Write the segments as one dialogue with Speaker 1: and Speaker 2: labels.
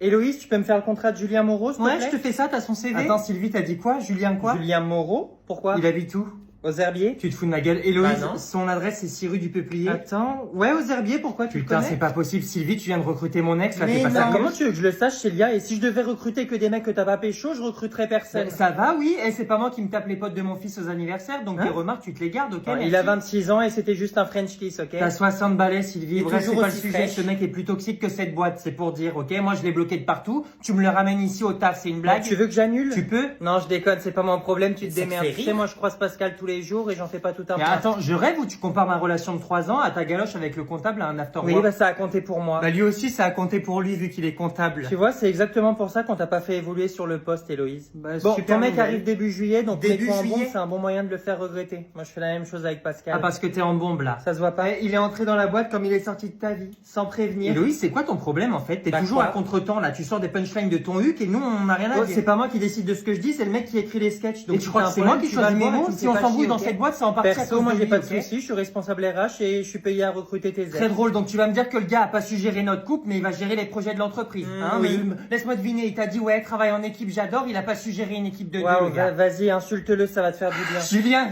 Speaker 1: Héloïse, tu peux me faire le contrat de Julien Moreau, s'il te plaît?
Speaker 2: Ouais, je te fais ça, t'as son CV.
Speaker 1: Attends, Sylvie, t'as dit quoi? Julien quoi? Julien Moreau? Pourquoi?
Speaker 2: Il habite où?
Speaker 1: Aux Herbiers?
Speaker 2: Tu te fous de ma gueule. Héloïse,
Speaker 1: Bah non.
Speaker 2: son adresse c'est 6 rue du Peuplier.
Speaker 1: Attends, ouais, aux Herbiers, pourquoi tu le
Speaker 2: Putain,
Speaker 1: connais?
Speaker 2: c'est pas possible. Sylvie, tu viens de recruter mon ex, là,
Speaker 1: Mais
Speaker 2: t'es pas
Speaker 1: non,
Speaker 2: sérieuse?
Speaker 1: comment tu veux que je le sache, Célia? Et si je devais recruter que des mecs que t'as pas pécho, je recruterais personne.
Speaker 2: Ça va, oui. Et c'est pas moi qui me tape les potes de mon fils aux anniversaires, donc
Speaker 1: Hein?
Speaker 2: tes remarques, tu te les gardes, ok?
Speaker 1: Il
Speaker 2: merci.
Speaker 1: a 26 ans et c'était juste un French kiss, ok?
Speaker 2: T'as 60 balais, Sylvie.
Speaker 1: Il est
Speaker 2: Bref, c'est
Speaker 1: toujours
Speaker 2: pas le
Speaker 1: aussi
Speaker 2: sujet.
Speaker 1: fraîche.
Speaker 2: Ce mec est plus toxique que cette boîte, c'est pour dire, ok? Moi, je l'ai bloqué de partout. Tu me le ramènes ici au taf, c'est une blague.
Speaker 1: Tu veux que j'annule?
Speaker 2: Tu peux?
Speaker 1: Non, je déconne, c'est pas mon problème, tu te
Speaker 2: Ça te
Speaker 1: démerdes.
Speaker 2: fait
Speaker 1: Tu
Speaker 2: rire
Speaker 1: sais, moi je croise Pascal tous les jours et j'en fais pas tout un
Speaker 2: Mais
Speaker 1: plat.
Speaker 2: attends, je rêve ou tu compares ma relation de 3 ans à ta galoche avec le comptable à un after
Speaker 1: Oui,
Speaker 2: work?
Speaker 1: bah ça a compté pour moi.
Speaker 2: Bah lui aussi, ça a compté pour lui vu qu'il est comptable.
Speaker 1: Tu vois, c'est exactement pour ça qu'on t'a pas fait évoluer sur le poste, Héloïse.
Speaker 2: Bah,
Speaker 1: Bon,
Speaker 2: super
Speaker 1: ton mec
Speaker 2: nouvelle.
Speaker 1: arrive début juillet, donc
Speaker 2: Début
Speaker 1: mets-toi en bombe,
Speaker 2: juillet
Speaker 1: c'est un bon moyen de le faire regretter. Moi je fais la même chose avec Pascal.
Speaker 2: Ah, parce que t'es en bombe là.
Speaker 1: Ça se voit pas?
Speaker 2: Il est entré dans la boîte comme il est sorti de ta vie, sans prévenir. Héloïse, c'est quoi ton problème en fait? T'es
Speaker 1: Bah,
Speaker 2: toujours
Speaker 1: quoi
Speaker 2: à contre-temps là, tu sors des punchlines de ton huc et nous on n'a rien à
Speaker 1: Oh,
Speaker 2: dire.
Speaker 1: c'est pas moi qui décide de ce que je dis, c'est le mec qui écrit les sketchs. Donc
Speaker 2: Et tu crois que c'est moi qui choisis mes mots? Si on s'embrouille dans cette boîte, c'est en partie à
Speaker 1: Perso,
Speaker 2: cause
Speaker 1: moi
Speaker 2: de
Speaker 1: j'ai
Speaker 2: lui,
Speaker 1: pas de
Speaker 2: ok?
Speaker 1: soucis, je suis responsable RH et je suis payé à recruter tes
Speaker 2: Très
Speaker 1: aides.
Speaker 2: drôle, donc tu vas me dire que le gars a pas su gérer notre couple, mais il va gérer les projets de l'entreprise. Hein,
Speaker 1: oui.
Speaker 2: mais laisse-moi deviner, il t'a dit ouais, travail en équipe, j'adore, il a pas su gérer une équipe de deux,
Speaker 1: Waouh,
Speaker 2: le gars.
Speaker 1: vas-y, insulte-le, ça va te faire du bien.
Speaker 2: Julien,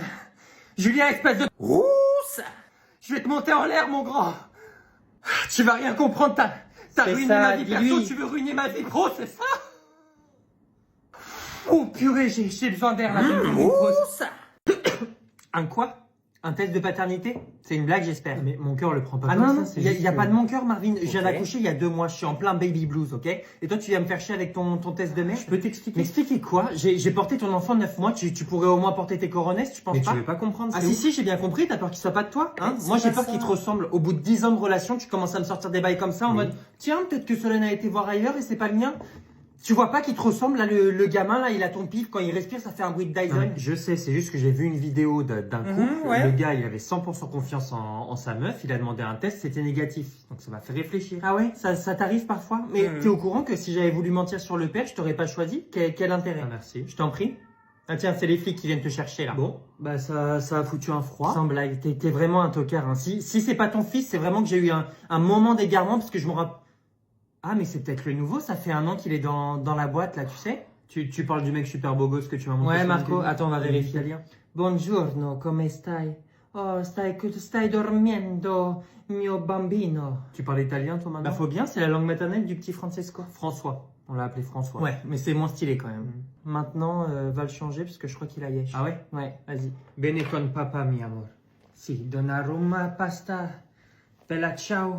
Speaker 2: Julien, espèce de rousse, je vais te monter en l'air, mon grand. Tu vas rien comprendre, t'as
Speaker 1: C'est
Speaker 2: ruiné
Speaker 1: ça,
Speaker 2: ma vie perso,
Speaker 1: dis-lui.
Speaker 2: tu veux ruiner ma vie pro, c'est ça? Oh purée, j'ai besoin d'air là. Rousse. Un quoi? Un test de paternité? C'est une blague, j'espère.
Speaker 3: Mais mon cœur le prend pas
Speaker 2: Ah
Speaker 3: comme
Speaker 2: non,
Speaker 3: ça,
Speaker 2: non,
Speaker 3: c'est
Speaker 2: il y a,
Speaker 3: juste
Speaker 2: y a
Speaker 3: que-
Speaker 2: pas de mon cœur, Marvin. Je viens
Speaker 1: Ok.
Speaker 2: d'accoucher il y a 2 mois, je suis en plein baby blues, ok? Et toi, tu viens me faire chier avec ton test de merde?
Speaker 3: Je peux t'expliquer?
Speaker 2: M'expliquer quoi? J'ai porté ton enfant 9 mois, tu pourrais au moins porter tes coronesses, tu penses
Speaker 3: Mais
Speaker 2: pas?
Speaker 3: tu veux pas comprendre,
Speaker 2: Ah
Speaker 3: c'est
Speaker 2: si,
Speaker 3: ouf.
Speaker 2: si, j'ai bien compris, t'as peur qu'il soit pas de toi, hein?
Speaker 1: Mais
Speaker 2: Moi,
Speaker 1: c'est
Speaker 2: j'ai
Speaker 1: pas
Speaker 2: peur
Speaker 1: ça.
Speaker 2: qu'il te ressemble. Au bout de 10 ans de relation, tu commences à me sortir des bails comme ça en
Speaker 3: Oui.
Speaker 2: mode, tiens, peut-être que Solène a été voir ailleurs et c'est pas le mien. Tu vois pas qu'il te ressemble, là, le gamin, là, il a ton pif, quand il respire, ça fait un bruit de
Speaker 3: Non,
Speaker 2: Dyson.
Speaker 3: mais je sais, c'est juste que j'ai vu une vidéo d'un couple.
Speaker 1: ouais.
Speaker 3: Le gars, il avait 100% confiance en sa meuf. Il a demandé un test, c'était négatif. Donc ça m'a fait réfléchir.
Speaker 2: Ah ouais, ça t'arrive parfois? Mais
Speaker 1: Mhm.
Speaker 2: t'es au courant que si j'avais voulu mentir sur le père, je t'aurais pas choisi? Quel intérêt?
Speaker 3: Ah, merci.
Speaker 2: Je t'en prie. Ah tiens, c'est les flics qui viennent te chercher là.
Speaker 3: Bon, bah ça a foutu un froid.
Speaker 2: Sans blague, t'es vraiment un tocard. Hein. Si c'est pas ton fils, c'est vraiment que j'ai eu un moment d'égarement parce que je me rappelle. Ah mais c'est peut-être le nouveau, ça fait 1 an qu'il est dans la boîte là, tu sais?
Speaker 3: Tu parles du mec super beau gosse que tu m'as montré.
Speaker 2: Ouais
Speaker 3: sur
Speaker 2: Marco,
Speaker 3: LinkedIn.
Speaker 2: attends, on va
Speaker 3: Il est
Speaker 2: vérifier.
Speaker 3: italien.
Speaker 2: Buongiorno, come stai? Oh, stai dormendo, mio bambino.
Speaker 3: Tu parles italien toi maintenant?
Speaker 2: Bah faut bien, c'est la langue maternelle du petit Francesco.
Speaker 3: François. On l'a appelé François.
Speaker 2: Ouais, mais c'est moins stylé quand même. Maintenant, va le changer parce que je crois qu'il a yesh.
Speaker 3: Ah ouais?
Speaker 2: Ouais, vas-y.
Speaker 3: Bene con papa, mi amor.
Speaker 2: Si, Donnarumma, pasta, bella ciao,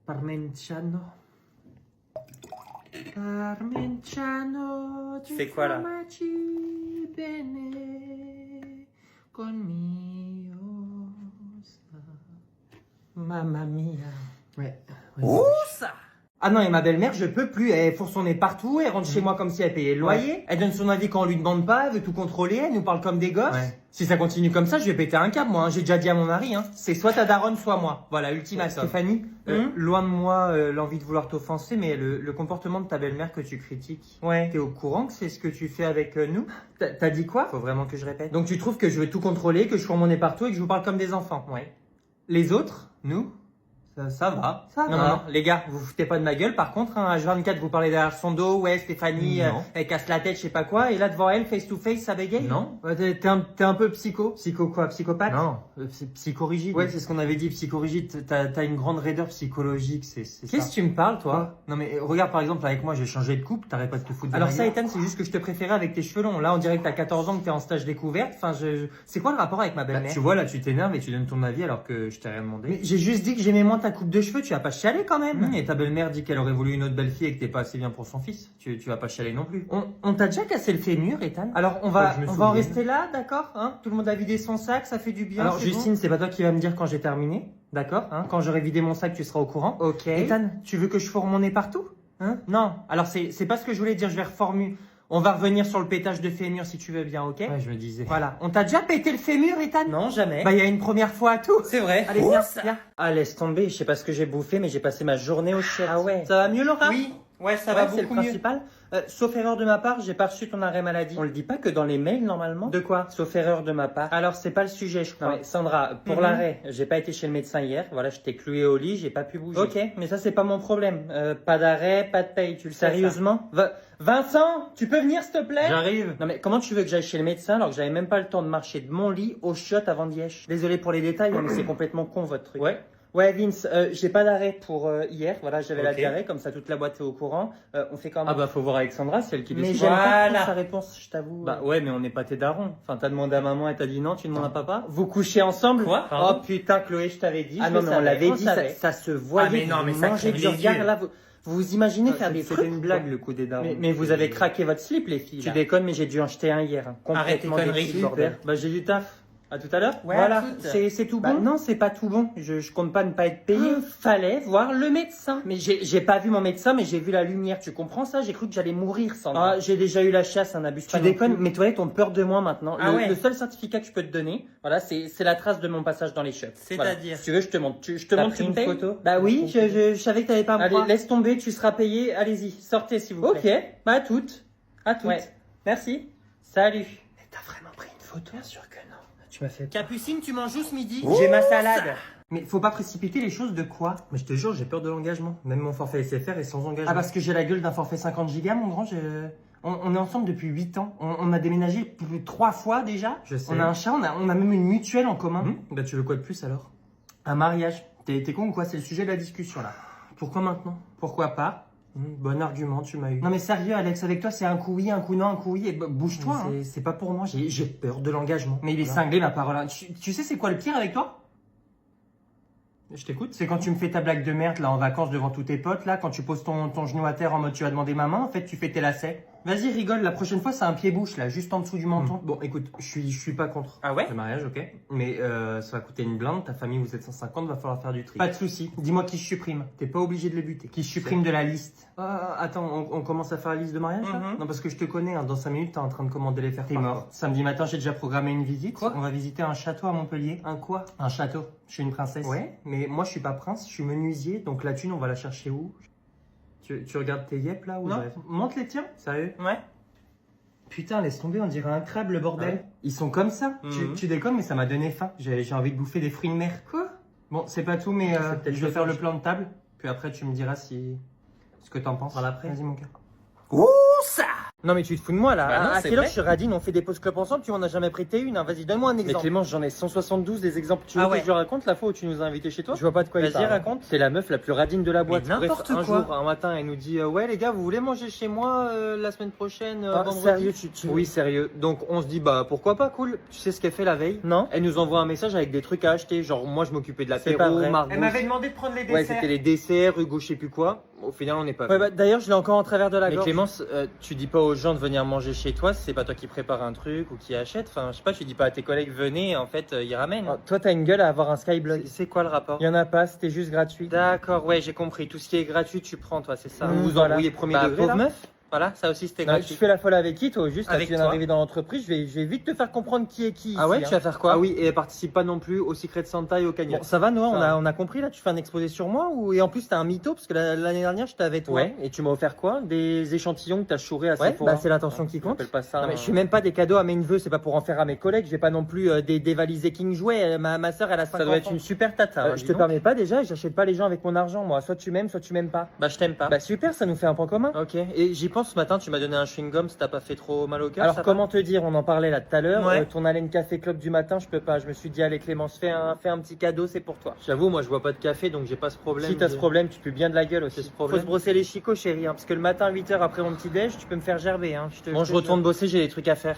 Speaker 2: parmenciano. Parmenciano,
Speaker 1: Tu fais quoi, là?
Speaker 2: formaggi bene con mio Mamma mia.
Speaker 3: Ouais.
Speaker 2: Ça. Ah non, et ma belle-mère, je peux plus. Elle fourre son nez partout, elle rentre chez moi comme si elle payait le loyer. Elle donne son avis quand on lui demande pas, elle veut tout contrôler, elle nous parle comme des gosses.
Speaker 3: Ouais.
Speaker 2: Si ça continue comme ça, je vais péter un câble, moi. Hein. J'ai déjà dit à mon mari, hein. C'est soit ta daronne, soit moi. Voilà, ultimatum. Stéphanie, loin de moi l'envie de vouloir t'offenser, mais le comportement de ta belle-mère que tu critiques. Ouais. T'es au courant que c'est ce que tu fais avec nous? T'as dit quoi? Faut vraiment que je répète. Donc tu trouves que je veux tout contrôler, que je fourre mon nez partout et que je vous parle comme des enfants? Ouais. Les autres? Nous? Ça va.
Speaker 1: Ça
Speaker 2: non,
Speaker 1: va.
Speaker 2: non, non, les gars, vous foutez pas de ma gueule. Par contre, hein, H24, vous parlez derrière son dos. Ouais, Stéphanie,
Speaker 3: Non.
Speaker 2: elle casse la tête, je sais pas quoi. Et là, devant elle, face to face, ça bégaye.
Speaker 3: Non.
Speaker 2: Ouais, t'es un peu psycho. Psycho quoi? Psychopathe?
Speaker 3: Non, c'est psychorigide.
Speaker 2: Ouais, c'est ce qu'on avait dit, psychorigide. T'as une grande raideur psychologique, c'est ça. Qu'est-ce que tu me parles, toi? Non, mais regarde, par exemple, avec moi, j'ai changé de couple. T'arrêtes pas de te foutre de
Speaker 1: Alors
Speaker 2: ma
Speaker 1: ça,
Speaker 2: gueule.
Speaker 1: Ethan,
Speaker 2: c'est juste que je te préférais avec tes cheveux longs. Là, on dirait que t'as 14 ans, que t'es en stage découverte. Enfin, c'est quoi le rapport avec ma
Speaker 3: Bah,
Speaker 2: belle-mère?
Speaker 3: tu vois, là, tu t'énerves et tu donnes ton avis alors que je t'ai rien demandé.
Speaker 2: Mais j'ai juste dit que j'aimais moins ta coupe de cheveux, tu vas pas chialer quand même.
Speaker 3: Et ta belle-mère dit qu'elle aurait voulu une autre belle-fille et que t'es pas assez bien pour son fils. Tu vas pas chialer non plus.
Speaker 2: On t'a déjà cassé le fémur, Ethan? Alors on
Speaker 3: Pas
Speaker 2: va
Speaker 3: que je me
Speaker 2: on va en
Speaker 3: souvienne.
Speaker 2: rester là, d'accord? Hein, tout le monde a vidé son sac, ça fait du bien.
Speaker 1: Alors,
Speaker 2: c'est
Speaker 1: Justine,
Speaker 2: bon c'est pas toi qui vas me dire quand j'ai terminé, d'accord? Hein, quand j'aurai vidé mon sac, tu seras au courant.
Speaker 1: Ok.
Speaker 2: Ethan, tu veux que je fourre mon nez partout? Hein? Non. Alors c'est pas ce que je voulais dire. Je vais reformuler. On va revenir sur le pétage de fémur si tu veux bien, ok?
Speaker 3: Ouais, je me disais.
Speaker 2: Voilà. On t'a déjà pété le fémur, Ethan?
Speaker 1: Non, jamais.
Speaker 2: Bah il y a une première fois à tout.
Speaker 1: C'est vrai.
Speaker 2: Allez, viens.
Speaker 1: Ah, laisse tomber. Je sais pas ce que j'ai bouffé, mais j'ai passé ma journée au chef.
Speaker 2: Ah ouais.
Speaker 1: Ça va mieux, Laura?
Speaker 2: Oui. Ouais, ça
Speaker 1: Ouais,
Speaker 2: va
Speaker 1: c'est le
Speaker 2: beaucoup mieux.
Speaker 1: principal. Sauf erreur de ma part, j'ai pas reçu ton arrêt maladie. On le dit pas que dans les mails normalement.
Speaker 2: De quoi?
Speaker 1: Sauf erreur de ma part. Alors c'est pas le sujet, je crois. Non, mais Sandra, pour l'arrêt, j'ai pas été chez le médecin hier. Voilà, je t'ai cloué au lit, j'ai pas pu bouger. Ok, mais ça c'est pas mon problème. Pas d'arrêt, pas de paye, tu le sais. Sérieusement? Vincent, tu peux venir s'il te plaît?
Speaker 2: J'arrive.
Speaker 1: Non mais comment tu veux que j'aille chez le médecin alors que j'avais même pas le temps de marcher de mon lit au chiottes avant d'y être? Désolé pour les détails, mais c'est complètement con votre truc.
Speaker 2: Ouais.
Speaker 1: Ouais Vince, j'ai pas d'arrêt pour hier, voilà j'avais la
Speaker 2: Ok.
Speaker 1: diarrhée, comme ça toute la boîte est au courant. On fait quand même.
Speaker 2: Ah bah faut voir avec Sandra, c'est elle qui
Speaker 1: mais
Speaker 2: décide.
Speaker 1: j'aime pas
Speaker 2: Voilà.
Speaker 1: trop sa réponse, je t'avoue.
Speaker 2: Bah ouais, mais on n'est pas tes darons. Enfin, t'as demandé à maman, elle t'a dit non, tu demandes à papa.
Speaker 1: Vous couchez ensemble?
Speaker 2: Quoi?
Speaker 1: Oh
Speaker 2: Pardon
Speaker 1: putain Chloé, je t'avais dit.
Speaker 2: Ah
Speaker 1: je
Speaker 2: non,
Speaker 1: le
Speaker 2: mais on
Speaker 1: savais,
Speaker 2: l'avait
Speaker 1: on
Speaker 2: dit,
Speaker 1: savait. Ça se voyait.
Speaker 2: Ah, mais non, mais ça
Speaker 1: mangez
Speaker 2: crève
Speaker 1: du
Speaker 2: les
Speaker 1: regard
Speaker 2: yeux.
Speaker 1: là. Vous imaginez faire des
Speaker 2: C'était
Speaker 1: trucs?
Speaker 2: une blague le coup des darons.
Speaker 1: Mais vous avez craqué votre slip les filles. Tu
Speaker 2: là.
Speaker 1: déconnes, mais j'ai dû en jeter un hier.
Speaker 2: Arrête tes
Speaker 1: Complètement
Speaker 2: conneries,
Speaker 1: déprimé, bordel.
Speaker 2: Bah j'ai du taf. À tout à l'heure.
Speaker 1: Ouais,
Speaker 2: Voilà.
Speaker 1: c'est tout bon.
Speaker 2: Bah,
Speaker 1: non, c'est pas tout bon. Je compte pas ne pas être payé. Fallait voir le médecin. Mais j'ai pas vu mon médecin, mais j'ai vu la lumière. Tu comprends ça? J'ai cru que j'allais mourir sans. Ah, j'ai déjà eu la chasse, un abus. Tu déconnes? Mes toilettes ont peur de moi maintenant.
Speaker 2: Ah ouais.
Speaker 1: Le seul certificat que je peux te donner, voilà, c'est la trace de mon passage dans les shops.
Speaker 2: C'est-à-dire?
Speaker 1: Voilà. Si tu veux, je te montre. Je te
Speaker 2: T'as
Speaker 1: montre
Speaker 2: pris
Speaker 1: une
Speaker 2: une photo?
Speaker 1: Bah oui, je savais que t'avais pas à me
Speaker 2: Allez,
Speaker 1: croire. Laisse tomber, tu seras payé. Allez-y, sortez s'il vous plaît. Ok, bah à toutes. À toutes. Ouais. Merci. Salut. Mais t'as vraiment pris une photo? Bien sûr que non. Tu m'as fait.
Speaker 2: Capucine, tu manges où ce midi?
Speaker 1: J'ai ma salade.
Speaker 2: Mais faut pas précipiter les choses de quoi? Mais je te jure, j'ai peur de l'engagement. Même mon forfait SFR est sans engagement.
Speaker 1: Ah, parce que j'ai la gueule d'un forfait 50 gigas, mon grand. On est ensemble depuis 8 ans. On a déménagé plus de 3 fois déjà.
Speaker 2: Je sais.
Speaker 1: On a un chat, on a même une mutuelle en commun.
Speaker 2: Bah tu veux quoi de plus alors?
Speaker 1: Un mariage. T'es con ou quoi? C'est le sujet de la discussion là.
Speaker 2: Pourquoi maintenant?
Speaker 1: Pourquoi pas?
Speaker 2: Bon argument, tu m'as eu.
Speaker 1: Non mais sérieux Alex, avec toi c'est un coup oui, un coup non, un coup oui. Et bouge-toi. hein.
Speaker 2: C'est pas pour moi, j'ai peur de l'engagement.
Speaker 1: Mais il est cinglé ma parole. hein. Tu sais c'est quoi le pire avec toi?
Speaker 2: Je t'écoute.
Speaker 1: C'est quand tu me fais ta blague de merde là en vacances devant tous tes potes là, quand tu poses ton genou à terre en mode tu vas demander ma main, en fait tu fais tes lacets. Vas-y rigole, la prochaine fois c'est un pied-bouche là, juste en dessous du menton.
Speaker 2: Bon, écoute, je suis pas contre.
Speaker 1: Ah ouais?
Speaker 2: Le mariage, ok. Mais ça va coûter une blinde, ta famille vous êtes 150, va falloir faire du tri.
Speaker 1: Pas de souci. Dis-moi qui je supprime.
Speaker 2: T'es pas obligé de les buter.
Speaker 1: Qui je supprime de la liste.
Speaker 2: Attends, on commence à faire la liste de mariage là? Non, parce que je te connais, hein, dans 5 minutes t'es en train de commander les faire
Speaker 1: T'es
Speaker 2: part,
Speaker 1: mort.
Speaker 2: quoi.
Speaker 1: Samedi matin j'ai déjà programmé une visite.
Speaker 2: Quoi?
Speaker 1: On va visiter un château à Montpellier.
Speaker 2: Un quoi?
Speaker 1: Un château. Je suis une princesse.
Speaker 2: Ouais, mais moi je suis pas prince, je suis menuisier, donc la thune on va la chercher où? Tu regardes tes yep là ou
Speaker 1: Non,
Speaker 2: j'arrive?
Speaker 1: monte les tiens.
Speaker 2: Sérieux?
Speaker 1: Ouais.
Speaker 2: Putain, laisse tomber, on dirait un crabe le bordel.
Speaker 1: Ouais.
Speaker 2: Ils sont comme ça. Tu déconnes, mais ça m'a donné faim. J'ai envie de bouffer des fruits de mer.
Speaker 1: Quoi?
Speaker 2: Bon, c'est pas tout, mais
Speaker 1: C'est peut-être
Speaker 2: je vais faire le
Speaker 1: dommage.
Speaker 2: plan de table. Puis après, tu me diras ce que t'en penses.
Speaker 1: Après.
Speaker 2: Vas-y, mon gars.
Speaker 1: Non mais tu te fous de moi là.
Speaker 2: Bah non,
Speaker 1: à
Speaker 2: c'est
Speaker 1: quelle heure
Speaker 2: vrai.
Speaker 1: je radine, on fait des pauses clopes ensemble, tu m'en as jamais prêté une. Hein. Vas-y, donne-moi un exemple.
Speaker 2: Mais Clémence, j'en ai 172 des exemples. Tu veux
Speaker 1: Ah
Speaker 2: que
Speaker 1: ouais.
Speaker 2: je le raconte la fois où tu nous as invités chez toi?
Speaker 1: Je vois pas de quoi il
Speaker 2: Vas-y,
Speaker 1: parle.
Speaker 2: raconte.
Speaker 1: C'est la meuf la plus radine de la boîte.
Speaker 2: Mais n'importe
Speaker 1: Bref,
Speaker 2: quoi.
Speaker 1: Un jour, un matin, elle nous dit ouais les gars, vous voulez manger chez moi la semaine prochaine vendredi?
Speaker 2: Sérieux,
Speaker 1: Oui, sérieux. Donc on se dit bah pourquoi pas, cool. Tu sais ce qu'elle fait la veille? Non. Elle nous envoie un message avec des trucs à acheter. Genre moi je m'occupais de
Speaker 2: C'est pas
Speaker 1: l'apéro,
Speaker 2: vrai.
Speaker 1: Margot.
Speaker 2: Elle m'avait demandé de prendre les
Speaker 1: Ouais,
Speaker 2: desserts.
Speaker 1: c'était les desserts, Hugo, je sais plus quoi. Au final, on n'est pas. Ouais, bah, d'ailleurs, je l'ai encore en travers de la gorge. Mais Clémence, tu dis pas aux gens de venir manger chez toi si c'est pas toi qui prépare un truc ou qui achète. Enfin, je sais pas, tu dis pas à tes collègues venez, en fait, ils ramènent. toi, t'as une gueule à avoir un Skyblog. C'est quoi le rapport? Y en a pas, c'était juste gratuit. D'accord, ouais, j'ai compris. Tout ce qui est gratuit, tu prends, toi, c'est ça. Vous vous embrouillez premier degré. Pauvre meuf. Voilà, ça aussi c'était gratuit.
Speaker 2: Tu fais la folle avec qui toi? Juste
Speaker 1: Avec
Speaker 2: tu viens
Speaker 1: toi.
Speaker 2: d'arriver dans l'entreprise, je vais vite te faire comprendre qui est qui.
Speaker 1: Ah ouais,
Speaker 2: ici,
Speaker 1: tu vas faire quoi?
Speaker 2: Ah oui, et elle participe pas non plus au Secret Santa et au cagnotte.
Speaker 1: Bon, ça va, Noah,
Speaker 2: Ça
Speaker 1: on a compris là, tu fais un exposé sur moi ou et en plus t'as un mytho parce que l'année dernière j'étais avec toi.
Speaker 2: Ouais, et tu m'as offert quoi? Des échantillons que t'as chouré à
Speaker 1: Ouais,
Speaker 2: Sephora.
Speaker 1: bah c'est l'attention qui compte.
Speaker 2: J'appelle pas ça.
Speaker 1: Non, mais je fais même pas des cadeaux à mes neveux, c'est pas pour en faire à mes collègues, j'ai pas non plus des valisés King jouets. Ma soeur elle a 5
Speaker 2: Ça doit être
Speaker 1: enfants.
Speaker 2: une super tata.
Speaker 1: Je te permets pas déjà, j'achète pas les gens avec mon argent moi, soit tu m'aimes, soit tu m'aimes pas.
Speaker 2: Bah je t'aime pas.
Speaker 1: Bah super, ça nous fait un point commun.
Speaker 2: Ok. Et j'y pense ce matin, tu m'as donné un chewing-gum, ça t'a pas fait trop mal au cœur?
Speaker 1: Alors
Speaker 2: ça
Speaker 1: comment te dire, on en parlait là tout à l'heure,
Speaker 2: Ouais.
Speaker 1: ton haleine café club du matin, je peux pas, je me suis dit allez Clémence, fais un petit cadeau, c'est pour toi.
Speaker 2: J'avoue, moi je bois pas de café donc j'ai pas ce problème.
Speaker 1: Si t'as ce problème, tu peux bien de la gueule aussi.
Speaker 2: J'ai ce problème.
Speaker 1: Faut se brosser les chicots chérie, hein, parce que le matin 8h après mon petit déj, tu peux me faire gerber. Hein,
Speaker 2: Bon, je retourne bosser, j'ai des trucs à faire.